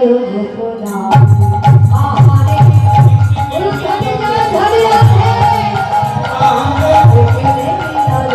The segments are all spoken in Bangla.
রঘুপনা আহারে উল্কাতে জল ধরে আছে আহারে মিলাল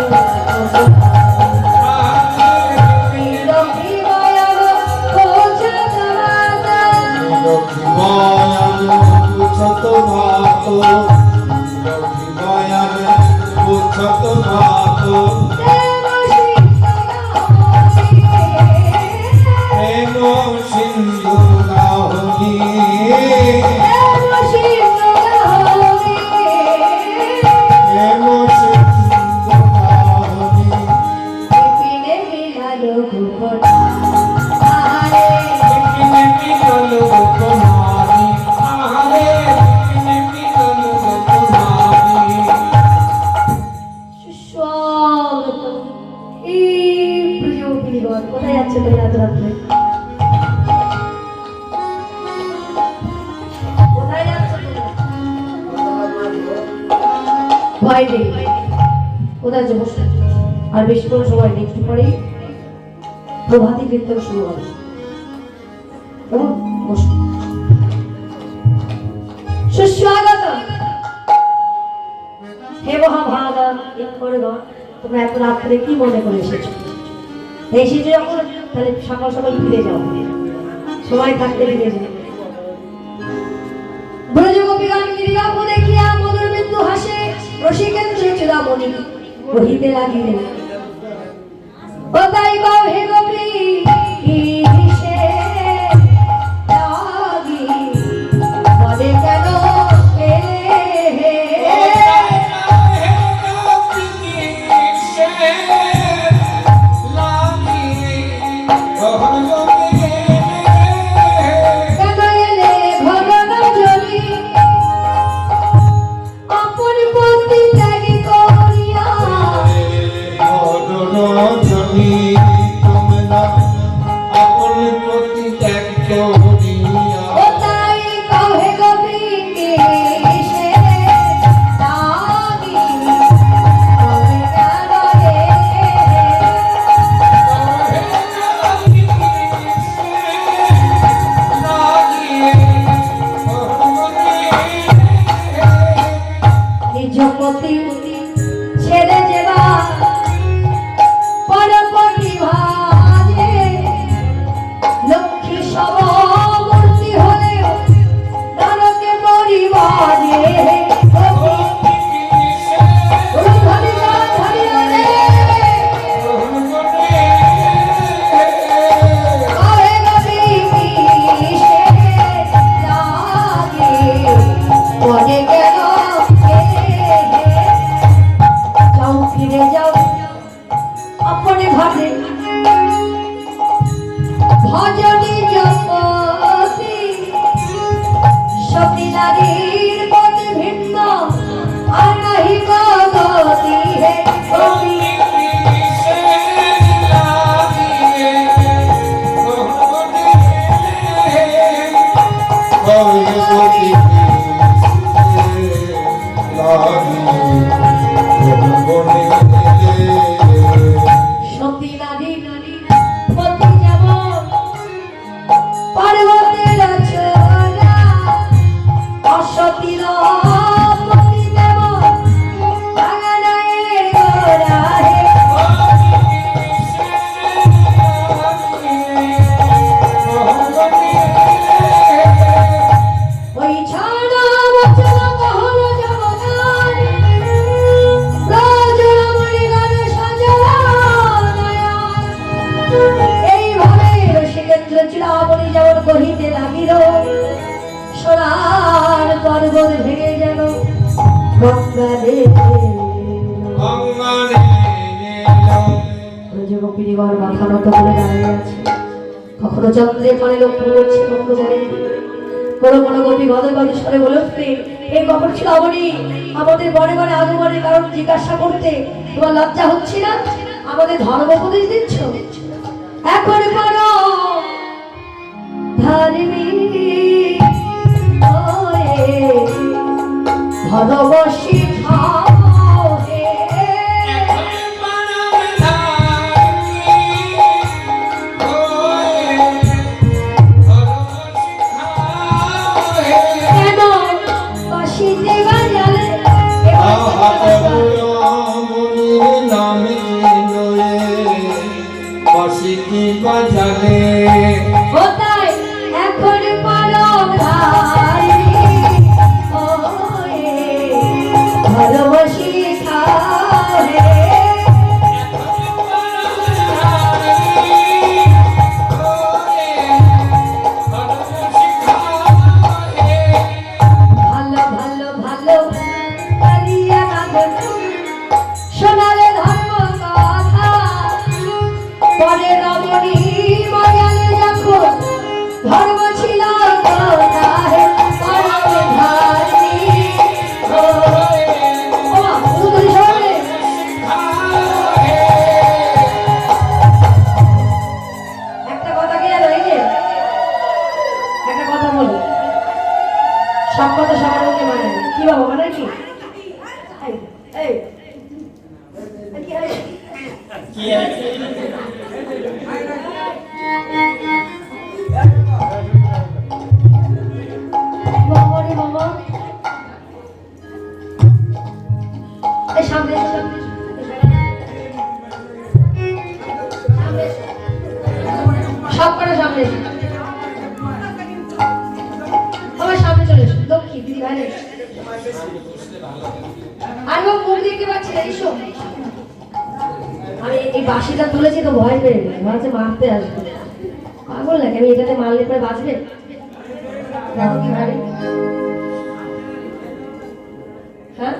কোথায় যাচ্ছে তুমি এত রাত্রে? কোথায় যাচ্ছে ভয় নেই, কোথায় যাবো? আর বেশি কোনো সময় নেই, একটু পরেই প্রভাতী কীর্তন শুরু হবে। সুস্বাগত হে মহাভাগা, তোমরা এত রাত্রে কি মনে করে এসেছো? এসেছো যখন তাহলে সকাল সকাল ফিরে যাও, সময় থাকতে ফিরে যাও। ব্রজগোপীগণ গিরিরাপ দেখিয়া মধুর বিন্দু হাসে রসিকেন্দ্র চূড়ামণি কহিতে লাগিলেন, ও তাই কও হে গোপী কি দিশে লাগি বলে কেন এলে ছেড়ে যেবা পরপটি ভাজে লক্ষ্মী সব মূর্তি হলে নরকে পরিবারে ফিরে যাও আপনি ভাবে ভজনী জপতি সতী নারীর পথে ভিন্ন আর নাহি গতি হে গোপী সতী নারী পতি যেমন পার্বতীর ছোরা অসতীর পতি যেমন বাগানের গোড়া হে ওই ছাড়া বচন কহল জগদান এইভাবে রসিকেন্দ্র চূড়ামণি যেমন কহিতে লাগিল, সোনার পর্বত ভেঙে যেন ব্রজগোপীগণ মাথা নত করে দাঁড়িয়ে আছে। কখনো চন্দ্রের মানে লক্ষ্য করছে, কখনো বলে বড় বড় গোপী গদে গদে স্বরে বলে উঠতে, এই কখন চূড়ামণি আমাদের বনে বনে আগমনের কারণ জিজ্ঞাসা করতে তোমার লজ্জা হচ্ছে না? আমাদের ধর্ম উপদেশ দিচ্ছ? এখন করো ধার্মিক ধর্মবশী কি জানে ও তাই এখন পরম ধারি ও ভালোবাসি খাহে ভালো ভালো ভালো কালিয়া কাঁদন সোনালে ধর্ম কথা পরে রমণী ময়ালে যখন ধর্ম ছিল তাহে পরমে ধারি ও মা তুমি শোনে একটা কথা কি জানো এই যে একটা কথা বলি সব কথা সবার মধ্যে মানে না। কি বাবা মানে কি এই এই কি হয় কি আছে বাবা রে বাবা এই সামনে এসো, সামনে এসো। সামনে এসো। সব করে সামনে এসো। সবাই সামনে চলে এসো লক্ষ্মী দিদি ভাই আর ও মুখ দেখতে পাচ্ছি না এসো আমি এই বাঁশিটা তুলেছি তো ভয় পেয়ে গেছি ভাবছে মারতে আসবে পাগল নাকি আমি এটাতে মারলে পরে বাঁচবে দেখো কি ভাই হ্যাঁ